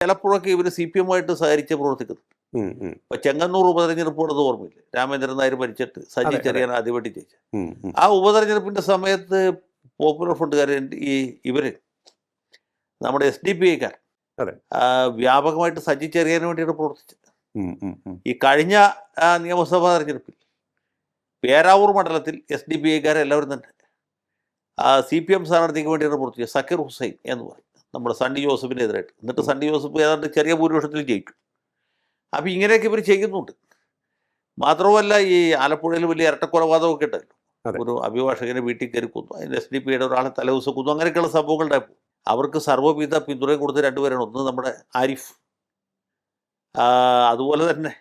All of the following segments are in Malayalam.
ചിലപ്പോഴൊക്കെ ഇവർ സി പി എമ്മുമായിട്ട് സഹകരിച്ച് പ്രവർത്തിക്കുന്നു. ഇപ്പൊ ചെങ്ങന്നൂർ ഉപതെരഞ്ഞെടുപ്പ് നടന്നത് ഓർമ്മയില്ല, രാമേന്ദ്രൻ നായർ ഭരിച്ചിട്ട് സജി ചെറിയാൻ ആദ്യമായിട്ട് ജയിച്ച ആ ഉപതെരഞ്ഞെടുപ്പിന്റെ സമയത്ത് പോപ്പുലർ ഫ്രണ്ടുകാർ ഇവര് നമ്മുടെ SDPI വ്യാപകമായിട്ട് സജി ചെറിയാൻ വേണ്ടിയിട്ട് പ്രവർത്തിച്ചത്. ഈ കഴിഞ്ഞ നിയമസഭാ തെരഞ്ഞെടുപ്പിൽ പേരാവൂർ മണ്ഡലത്തിൽ SDPI എല്ലാവരും തന്നെ CPM സ്ഥാനാർത്ഥിക്ക് വേണ്ടിയാണ് പ്രവർത്തിച്ചത്. സക്കീർ ഹുസൈൻ എന്ന് പറയും, നമ്മുടെ സണ്ണി ജോസഫിനെതിരായിട്ട്. എന്നിട്ട് സണ്ണി ജോസഫ് ഏതാണ്ട് ചെറിയ ഭൂരിപക്ഷത്തിൽ ജയിക്കും. അപ്പം ഇങ്ങനെയൊക്കെ ഇവർ ചെയ്യുന്നുണ്ട്. മാത്രമല്ല ഈ ആലപ്പുഴയിൽ വലിയ ഇരട്ടക്കൊലപാതകമൊക്കെ ഉണ്ടല്ലോ, ഒരു അഭിഭാഷകനെ വീട്ടിൽ കയറി കൊന്നു, അതിന് SDPI ഒരാളെ തലേദിവസം കൊന്നു, അങ്ങനെയൊക്കെയുള്ള സംഭവങ്ങളുണ്ടായപ്പോൾ അവർക്ക് സർവ്വവിധ പിന്തുണയും കൊടുത്ത രണ്ടുപേരാണ്. ഒന്ന് നമ്മുടെ ആരിഫ്, അതുപോലെ തന്നെ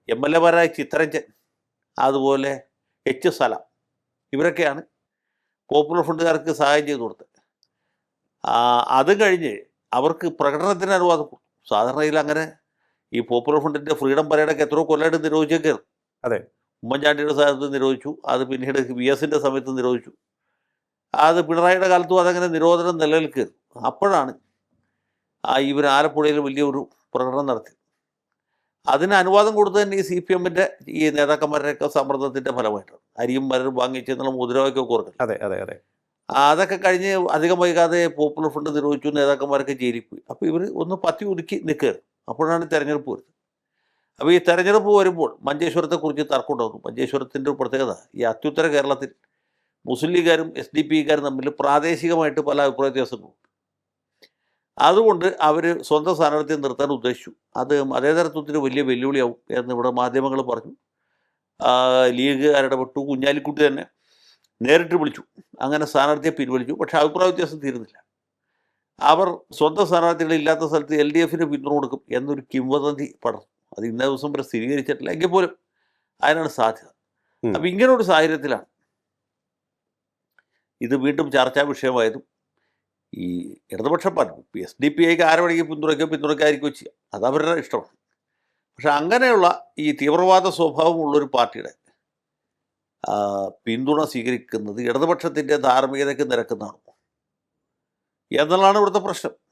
MLA ചിത്തരഞ്ജൻ, അതുപോലെ സലാം, ഇവരൊക്കെയാണ് പോപ്പുലർ ഫ്രണ്ടുകാർക്ക് സഹായം ചെയ്തു കൊടുത്തത്. അത് കഴിഞ്ഞ് അവർക്ക് പ്രകടനത്തിന് അനുവാദം കൊടുത്തു. സാധാരണയിൽ അങ്ങനെ ഈ പോപ്പുലർ ഫ്രണ്ടിൻ്റെ ഫ്രീഡം പരേഡൊക്കെ എത്രയോ കൊല്ലമായിട്ട് നിരോധിച്ചൊക്കെയാണ്. അതെ, ഉമ്മൻചാണ്ടിയുടെ സമയത്ത് നിരോധിച്ചു, അത് പിന്നീട് VSന്റെ സമയത്ത് നിരോധിച്ചു, അത് പിണറായിയുടെ കാലത്തും അതങ്ങനെ നിരോധനം നിലനിൽക്കുകയായിരുന്നു. അപ്പോഴാണ് ഇവർ ആലപ്പുഴയിൽ വലിയൊരു പ്രകടനം നടത്തി. അതിന് അനുവാദം കൊടുത്തു തന്നെ ഈ CPMന്റെ ഈ നേതാക്കന്മാരുടെയൊക്കെ സമ്മർദ്ദത്തിൻ്റെ ഫലമായിട്ടാണ്. അരിയും മലരും വാങ്ങിച്ചെന്നുള്ള മുദ്രാവാക്യമൊക്കെ ഓർക്കണം. അതെ അതെ അതെ അതൊക്കെ കഴിഞ്ഞ് അധികം വൈകാതെ പോപ്പുലർ ഫ്രണ്ട് നിരോധിച്ചു, നേതാക്കന്മാരൊക്കെ ജയിലിൽ പോയി. അപ്പോൾ ഇവർ ഒന്ന് പത്തി ഒതുക്കി നിൽക്കുകയാണ്. അപ്പോഴാണ് തെരഞ്ഞെടുപ്പ് വരുന്നത്. അപ്പോൾ ഈ തെരഞ്ഞെടുപ്പ് വരുമ്പോൾ മഞ്ചേശ്വരത്തെക്കുറിച്ച് തർക്കം ഉണ്ടാകുന്നു. മഞ്ചേശ്വരത്തിൻ്റെ ഒരു പ്രത്യേകത, ഈ അത്യുത്തര കേരളത്തിൽ മുസ്ലിം ലീഗുകാരും SDPIക്കാരും തമ്മിൽ പ്രാദേശികമായിട്ട് പല അഭിപ്രായ വ്യത്യാസങ്ങളുണ്ട്. അതുകൊണ്ട് അവർ സ്വന്തം സ്ഥാനാർത്ഥിയെ നിർത്താൻ ഉദ്ദേശിച്ചു. അത് മതേതരത്വത്തിന് വലിയ വെല്ലുവിളിയാവും എന്ന് ഇവിടെ മാധ്യമങ്ങൾ പറഞ്ഞു. ലീഗുകാർ ഇടപെട്ടു. കുഞ്ഞാലിക്കുട്ടി തന്നെ നേരിട്ട് വിളിച്ചു, അങ്ങനെ സ്ഥാനാർത്ഥിയെ പിൻവലിച്ചു. പക്ഷേ അഭിപ്രായ വ്യത്യാസം തീരുന്നില്ല. അവർ സ്വന്തം സ്ഥാനാർത്ഥികളില്ലാത്ത സ്ഥലത്ത് LDFന് പിന്തുണ കൊടുക്കും എന്നൊരു കിംവദന്തി പടർന്നു. അത് ഇന്നേ ദിവസം വരെ സ്ഥിരീകരിച്ചിട്ടില്ല, എങ്കിൽ പോലും അതിനാണ് സാധ്യത. അപ്പം ഇങ്ങനൊരു സാഹചര്യത്തിലാണ് ഇത് വീണ്ടും ചർച്ചാ വിഷയമായതും. ഈ ഇടതുപക്ഷ പാർട്ടി SDPIക്ക് ആരെ വേണമെങ്കിൽ പിന്തുണയ്ക്കാതിരിക്കുകയോ ചെയ്യാം, അത് അവരുടെ ഇഷ്ടമാണ്. പക്ഷെ അങ്ങനെയുള്ള ഈ തീവ്രവാദ സ്വഭാവമുള്ളൊരു പാർട്ടിയുടെ പിന്തുണ സ്വീകരിക്കുന്നത് ഇടതുപക്ഷത്തിൻ്റെ ധാർമ്മികതയ്ക്ക് നിരക്കുന്നതാണോ എന്നുള്ളതാണ് ഇവിടുത്തെ പ്രശ്നം.